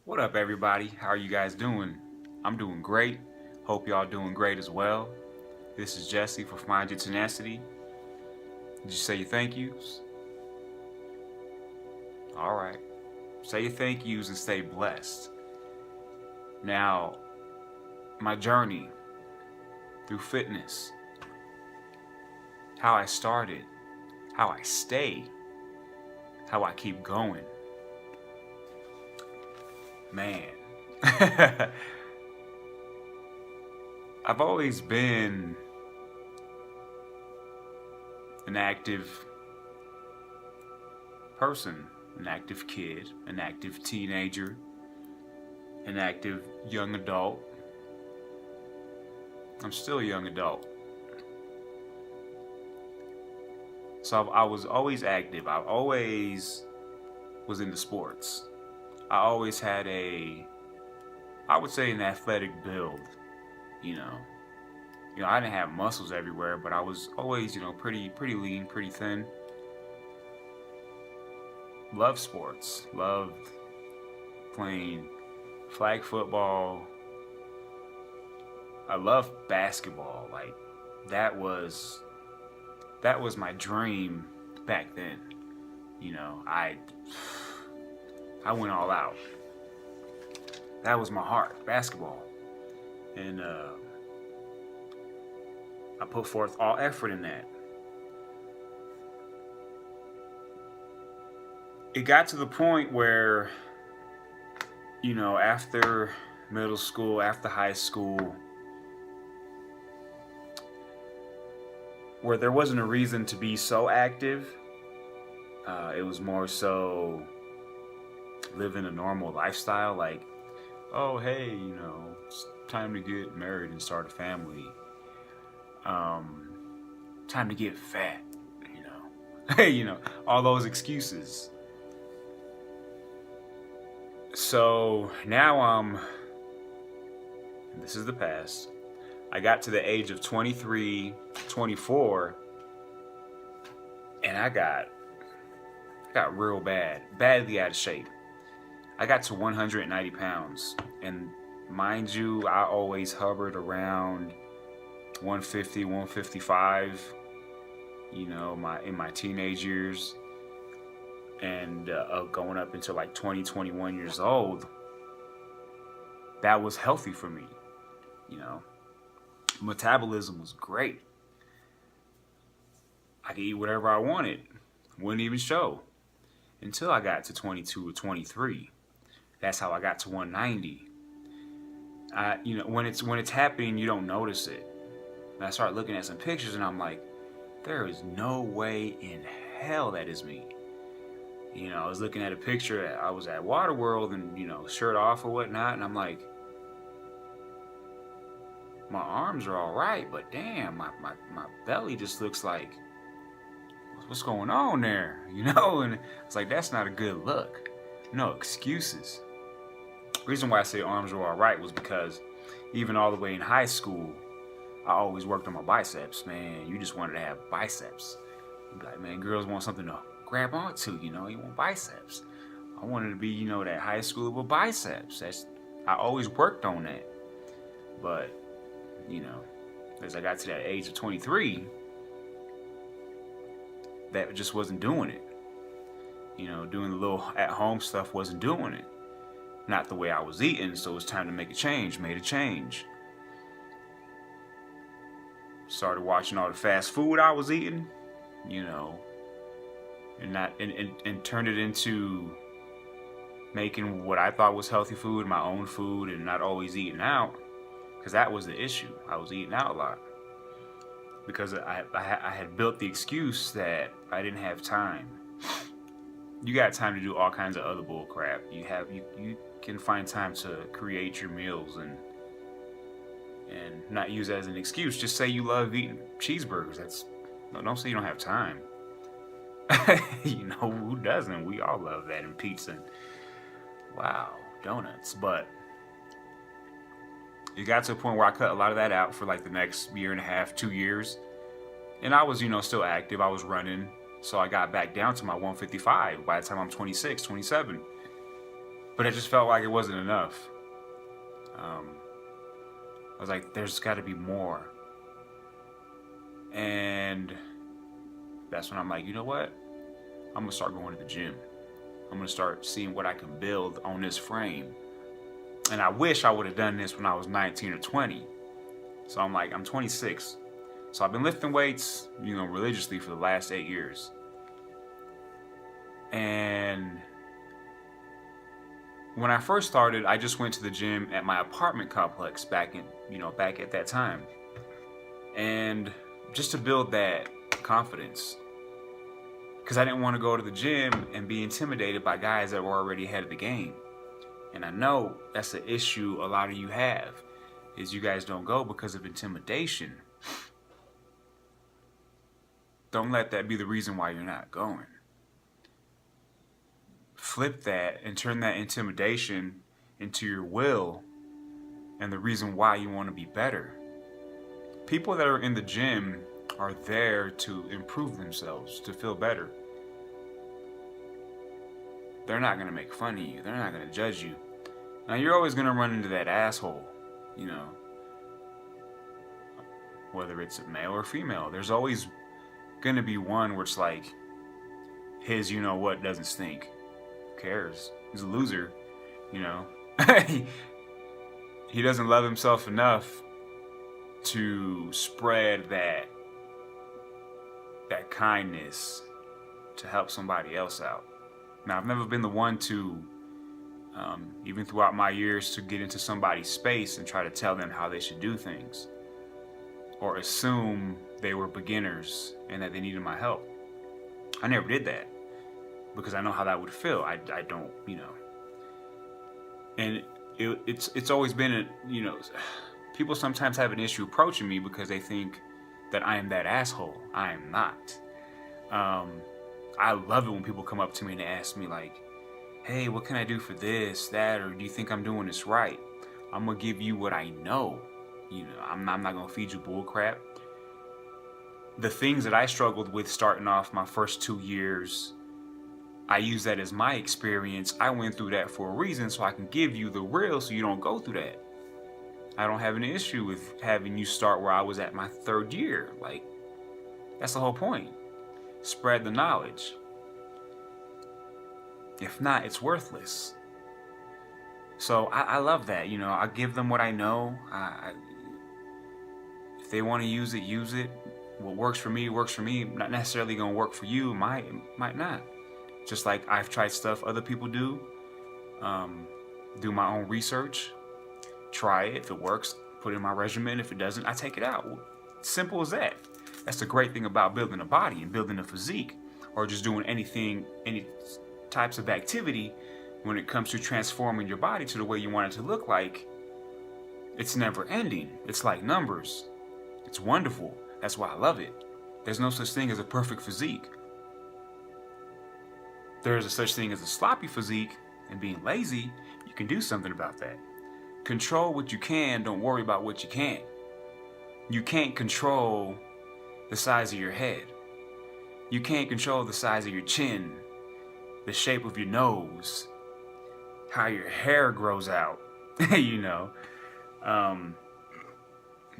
What up, everybody? How are you guys doing? I'm doing great. Hope y'all doing great as well. This is Jesse for Find Your Tenacity. Did you say your thank yous? All right. Say your thank yous and stay blessed. Now, my journey through fitness, how I started, how I stay, how I keep going. Man, I've always been an active person, an active kid, an active teenager, an active young adult. I'm still a young adult. So I was always active. I always was into sports. I always had I would say, an athletic build. You know, I didn't have muscles everywhere, but I was always, pretty lean, pretty thin. Loved sports. Loved playing flag football. I loved basketball. Like that was my dream back then. I went all out. That was my heart, basketball. And I put forth all effort in that. It got to the point where, after middle school, after high school, where there wasn't a reason to be so active. It was more so living a normal lifestyle, like, oh, hey, it's time to get married and start a family. Time to get fat, Hey, all those excuses. So now this is the past. I got to the age of 23, 24, and I got real badly out of shape. I got to 190 pounds, and mind you, I always hovered around 150, 155, in my teenage years, and going up into like 20, 21 years old. That was healthy for me, Metabolism was great. I could eat whatever I wanted, wouldn't even show, until I got to 22 or 23. That's how I got to 190. When it's happening, you don't notice it. And I started looking at some pictures, and I'm like, there is no way in hell that is me. I was looking at a picture. I was at Waterworld, and shirt off or whatnot, and I'm like, my arms are all right, but damn, my belly just looks like, what's going on there? And it's like, that's not a good look. No excuses. The reason why I say arms are all right was because even all the way in high school, I always worked on my biceps. Man, you just wanted to have biceps. You'd be like, man, girls want something to grab onto, you want biceps. I wanted to be, that high school with biceps. I always worked on that. But, as I got to that age of 23, that just wasn't doing it. Doing the little at-home stuff wasn't doing it. Not the way I was eating, so it was time to make a change. Made a change. Started watching all the fast food I was eating, and turned it into making what I thought was healthy food, my own food, and not always eating out, because that was the issue. I was eating out a lot because I had built the excuse that I didn't have time. You got time to do all kinds of other bull crap. You can find time to create your meals and not use it as an excuse. Just say you love eating cheeseburgers. Don't say you don't have time. Who doesn't? We all love that, and pizza and wow, donuts. But it got to a point where I cut a lot of that out for like the next year and a half, 2 years. And I was, still active. I was running. So I got back down to my 155 by the time I'm 26, 27. But it just felt like it wasn't enough. I was like, there's got to be more. And that's when I'm like, you know what? I'm going to start going to the gym. I'm going to start seeing what I can build on this frame. And I wish I would have done this when I was 19 or 20. So I'm like, I'm 26. So I've been lifting weights, religiously for the last 8 years. And when I first started, I just went to the gym at my apartment complex back at that time. And just to build that confidence. Because I didn't want to go to the gym and be intimidated by guys that were already ahead of the game. And I know that's an issue a lot of you have, is you guys don't go because of intimidation. Don't let that be the reason why you're not going. Flip that and turn that intimidation into your will and the reason why you want to be better. People that are in the gym are there to improve themselves, to feel better. They're not going to make fun of you. They're not going to judge you. Now, you're always going to run into that asshole, whether it's a male or female. There's always going to be one where it's like, his you-know-what doesn't stink. Who cares? He's a loser, He doesn't love himself enough to spread that kindness to help somebody else out. Now, I've never been the one to, even throughout my years, to get into somebody's space and try to tell them how they should do things, or assume they were beginners and that they needed my help. I never did that because I know how that would feel. I don't, and it's always been people sometimes have an issue approaching me because they think that I am that asshole. I am not. I love it when people come up to me and ask me like, hey, what can I do for this, that, or do you think I'm doing this right? I'm going to give you what I know. I'm not going to feed you bull crap. The things that I struggled with starting off my first 2 years, I use that as my experience. I went through that for a reason, so I can give you the real so you don't go through that. I don't have an issue with having you start where I was at my 3rd year. Like, that's the whole point. Spread the knowledge. If not, it's worthless. So I love that. I give them what I know. If they want to use it, use it. What works for me, works for me. Not necessarily going to work for you. Might not. Just like I've tried stuff other people do. Do my own research. Try it. If it works, put it in my regimen. If it doesn't, I take it out. Simple as that. That's the great thing about building a body and building a physique, or just doing any types of activity when it comes to transforming your body to the way you want it to look like. It's never ending. It's like numbers. It's wonderful. That's why I love it. There's no such thing as a perfect physique. There's a such thing as a sloppy physique, and being lazy, you can do something about that. Control what you can, don't worry about what you can't. You can't control the size of your head. You can't control the size of your chin, the shape of your nose, how your hair grows out,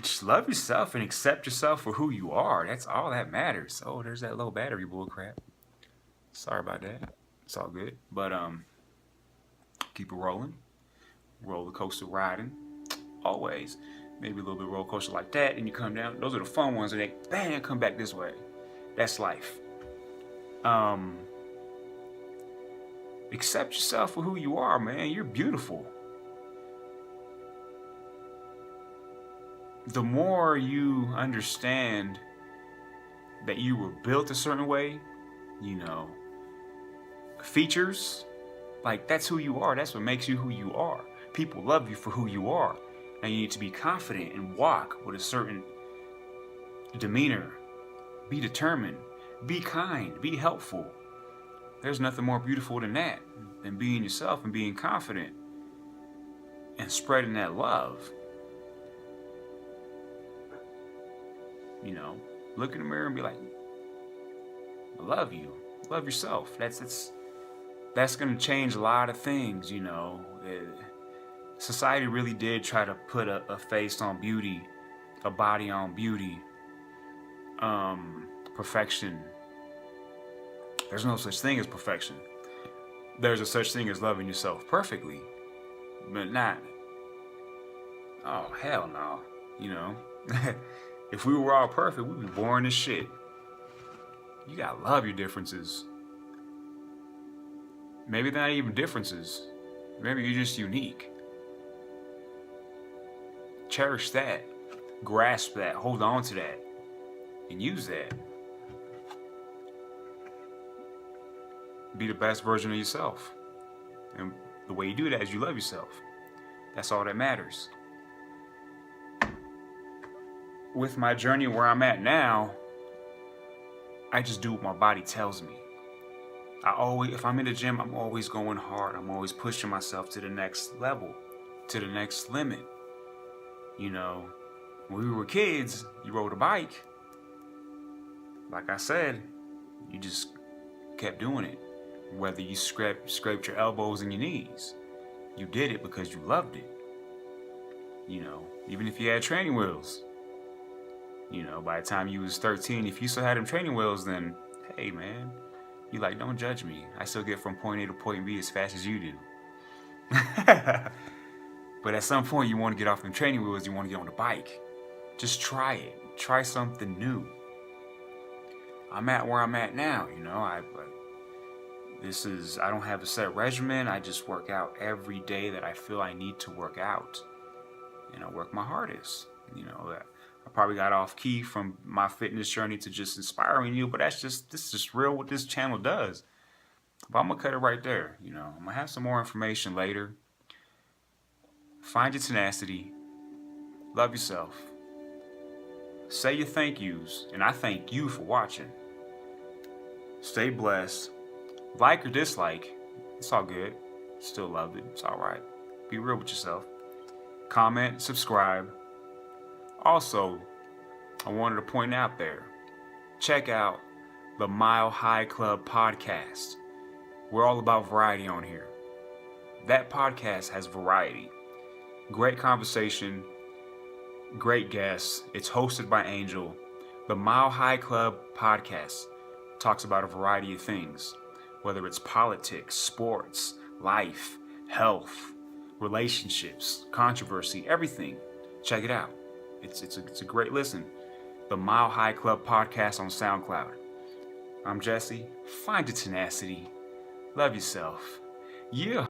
Just love yourself and accept yourself for who you are. That's all that matters. Oh, there's that low battery bull crap. Sorry about that. It's all good. But keep it rolling. Roller coaster riding. Always. Maybe a little bit of roller coaster like that, and you come down. Those are the fun ones, and they bang come back this way. That's life. Accept yourself for who you are, man. You're beautiful. The more you understand that you were built a certain way, features, like that's who you are. That's what makes you who you are. People love you for who you are. Now you need to be confident and walk with a certain demeanor. Be determined. Be kind. Be helpful. There's nothing more beautiful than that, than being yourself and being confident and spreading that love. Look in the mirror and be like, I love you. Love yourself. That's that's going to change a lot of things, you know. Society really did try to put a face on beauty, a body on beauty, perfection. There's no such thing as perfection. There's a such thing as loving yourself perfectly, but not. Oh, hell no. You know, if we were all perfect, we'd be boring as shit. You gotta love your differences. Maybe they're not even differences. Maybe you're just unique. Cherish that. Grasp that. Hold on to that. And use that. Be the best version of yourself. And the way you do that is you love yourself. That's all that matters. With my journey where I'm at now, I just do what my body tells me. If I'm in the gym, I'm always going hard. I'm always pushing myself to the next level, to the next limit. You know, when we were kids, you rode a bike. Like I said, you just kept doing it. Whether you scraped your elbows and your knees, you did it because you loved it. You know, even if you had training wheels. You know, by the time you was 13, if you still had them training wheels, then, hey, man, you like, don't judge me. I still get from point A to point B as fast as you do. But at some point, you want to get off them training wheels, you want to get on the bike. Just try it. Try something new. I'm at where I'm at now, you know. I don't have a set regimen. I just work out every day that I feel I need to work out. And I work my hardest, you know. I probably got off key from my fitness journey to just inspiring you, but this is just real what this channel does. But I'm gonna cut it right there. You know, I'm gonna have some more information later. Find your tenacity. Love yourself. Say your thank yous, and I thank you for watching. Stay blessed. Like or dislike, it's all good. Still love it. It's all right. Be real with yourself. Comment, subscribe. Also, I wanted to point out there, check out the Mile High Club podcast. We're all about variety on here. That podcast has variety. Great conversation, great guests. It's hosted by Angel. The Mile High Club podcast talks about a variety of things, whether it's politics, sports, life, health, relationships, controversy, everything. Check it out. It's a great listen. The Mile High Club podcast on SoundCloud. I'm Jesse. Find your tenacity. Love yourself. Yeah.